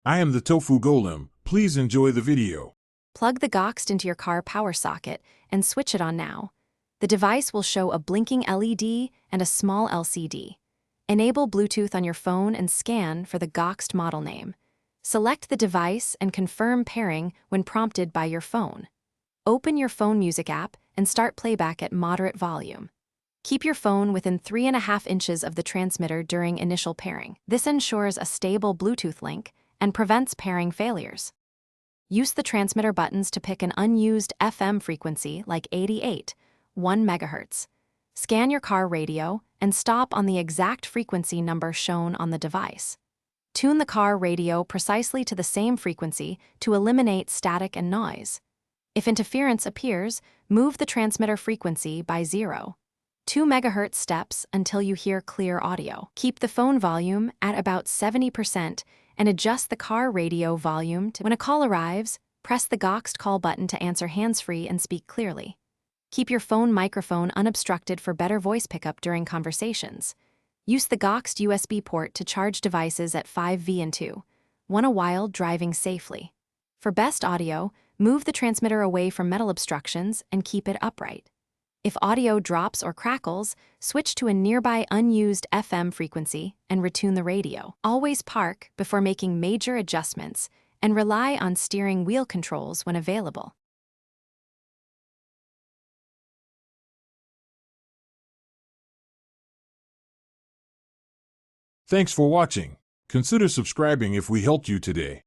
I am the Tofu Golem. Please enjoy the video. Plug the GoXt into your car power socket and switch it on now. The device will show a blinking LED and a small LCD. Enable Bluetooth on your phone and scan for the GoXt model name. Select the device and confirm pairing when prompted by your phone. Open your phone music app and start playback at moderate volume. Keep your phone within 3.5 inches of the transmitter during initial pairing. This ensures a stable Bluetooth link and prevents pairing failures. Use the transmitter buttons to pick an unused FM frequency like 88, 1 MHz. Scan your car radio and stop on the exact frequency number shown on the device. Tune the car radio precisely to the same frequency to eliminate static and noise. If interference appears, move the transmitter frequency by 0.2 MHz steps until you hear clear audio. Keep the phone volume at about 70% and adjust the car radio volume to when a call arrives, press the GoXt call button to answer hands-free and speak clearly. Keep your phone microphone unobstructed for better voice pickup during conversations. Use the GoXt USB port to charge devices at 5V and 2, while driving safely. For best audio, move the transmitter away from metal obstructions and keep it upright. If audio drops or crackles, switch to a nearby unused FM frequency and retune the radio. Always park before making major adjustments and rely on steering wheel controls when available. Thanks for watching. Consider subscribing if we helped you today.